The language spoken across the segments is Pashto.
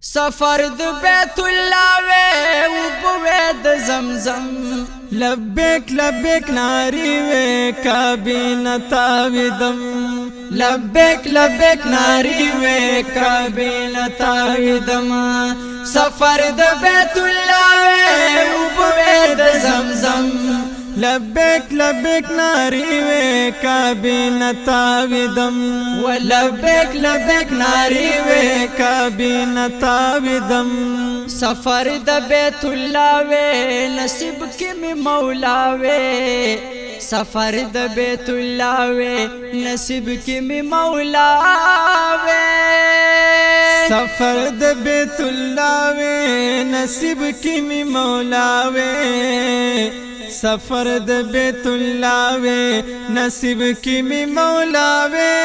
سفر د بیت الله وې او په د زمزم لبیک لبیک ناری وې کابینه تاویدم لبیک لبیک ناری وې کابینه تاویدم سفر د بیت الله وې او په د زمزم لبیک لبیک ناری وې کابینه تاویدم ولبیک لبیک ناری وې کابینه تاویدم سفر د بیت الله وې نصیب کې می مولا وې سفر د بیت الله وې نصیب کې می مولا وې سفر د بیت الله وې نصیب کې می مولا وې سفر د بیت الله وې نصیب کې می مولا وې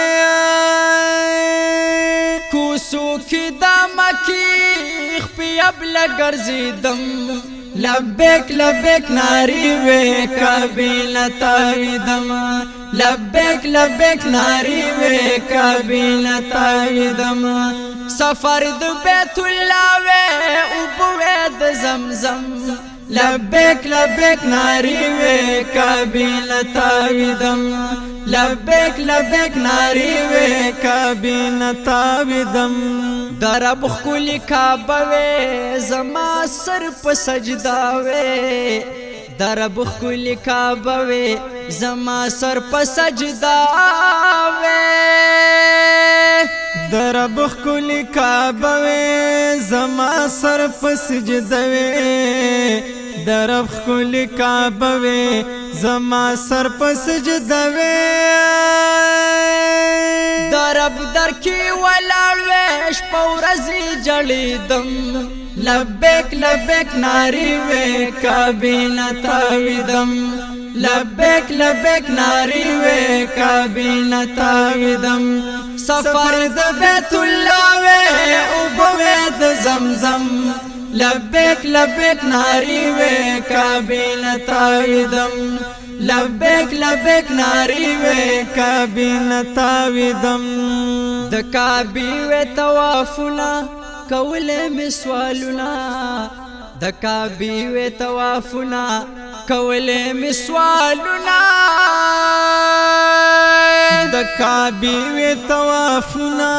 کوسو کې د مکی خپي ابل ګرځیدم لبیک لبیک ناری وې کابینه تاویدم لبیک لبیک ناری وې کابینه تاویدم سفر د بیت الله وې او په د زمزم لبیک لبیک ناری وې کابینه تاویدم لبیک لبیک ناری وې کابینه تاویدم درب خلی کعبه وې زما سر په سجدا وې درب خلی کعبه وې زما سر په سجدا وې درب خلی کعبه وې زما سر په سجدا وې درب خلی کعبه وې زما سر په سجدا وې درب در کی ولاړ وې شپه ورځ جړېدم لبیک لبیک ناری وې کابینه تاویدم لبیک لبیک ناری وې کابینه تاویدم سفر د بیت الله وې او په د زمزم لبیک لبیک ناری وې کابینه تاویدم لبیک لبیک ناری وې کابینه تاویدم د کعبې وې طوافونه کولې می سوالونه د کعبې وې طوافونه کولې می سوالونه د کعبې وې طوافونه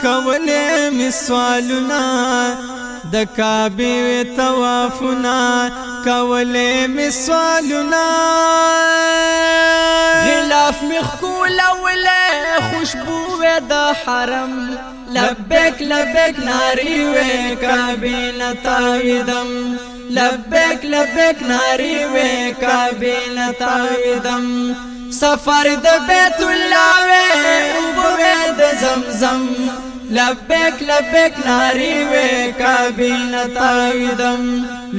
کولې می سوالونه د کعبې وې طوافونه کولې می سوالونه غلاف می خولولې خوشبو د حرم لبیک لبیک ناری وې کابینه تاویدم لبیک لبیک ناری وې کابینه تاویدم سفر د بیت الله وې او په د زمزم لبیک لبیک ناری وې کابینه تاویدم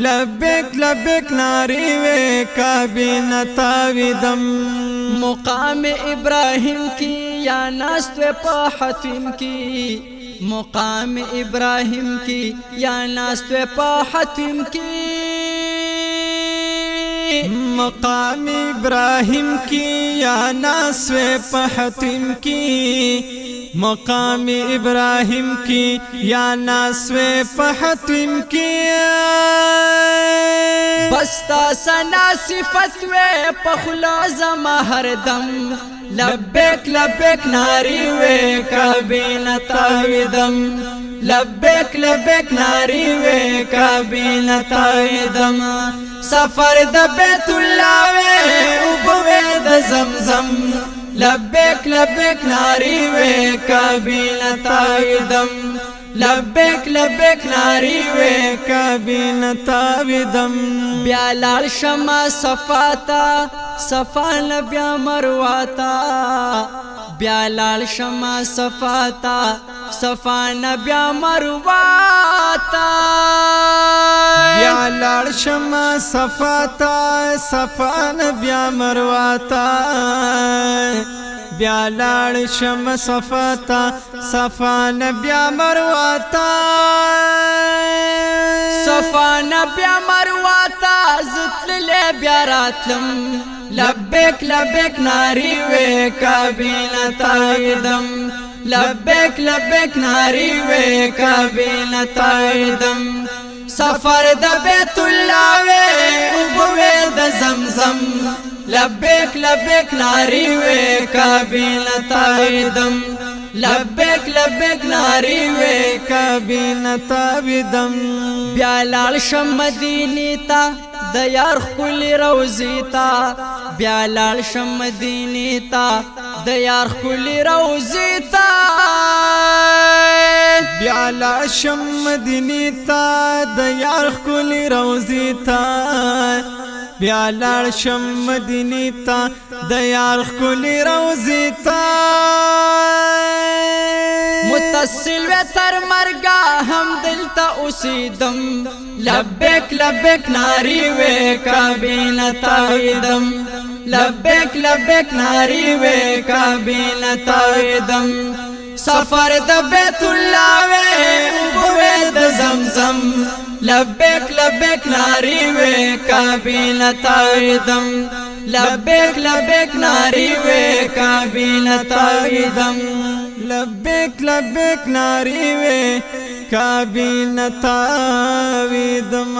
لبیک لبیک ناری وې کابینه تاویدم مقام ابراهیم کی یا ناست په حتیم کی مقام ابراهیم کی یا ناست په حتیم کی مقام ابراهیم کی یا ناست په حتیم کی مقام ابراهیم کی یا ناست په حتیم کی بستا سنا صفت وې په خلا زما هر دم لبیک لبیک ناری وې کابینه تاویدم لبیک لبیک ناری وې کابینه تاویدم سفر د بیت الله وې او په د زمزم لبیک لبیک ناری وې کابینه تاویدم لبیک لبیک ناری وې کابینه تاویدم بیا لاړ شمه صفاتا صفا بیا مرواتا بیا لاړ شمه صفاتا صفا بیا مرواتا بیا لاړ شمه صفاتا صفا بیا مرواتا بیا لاړ شمه صفاتا صفا بیا مرواتا صفا بیا مرواتا زتللې بیا راتلم لبیک لبیک ناری وې کابینه تاویدم لبیک لبیک ناری وے کعبه تاویدم سفر د بیت الله وے اوبوے د زمزم لبیک لبیک ناری وے کعبه تاویدم لبیک لبیک ناری وے کعبه تاویدم بیا لاړ شم مدینې ته د یار ښکلې روضې ته بیا لاړ شم مدینې ته د یار ښکلې روضې ته بیا لاړ شم مدینې ته د یار ښکلې روضې ته بیا لاړ شم مدینې ته د یار ښکلې روضې ته متصل و تر مرګه هم دلته اوسېدم لبیک لبیک ناری وے کعبه تاویدم لبیک لبیک ناری وے کعبه تاویدم سفر د بیت الله وے اوبوے د زمزم لبیک لبیک ناری وے کعبه تاویدم لبیک لبیک ناری وے کعبه تاویدم لبیک لبیک ناری وے کعبه تاویدم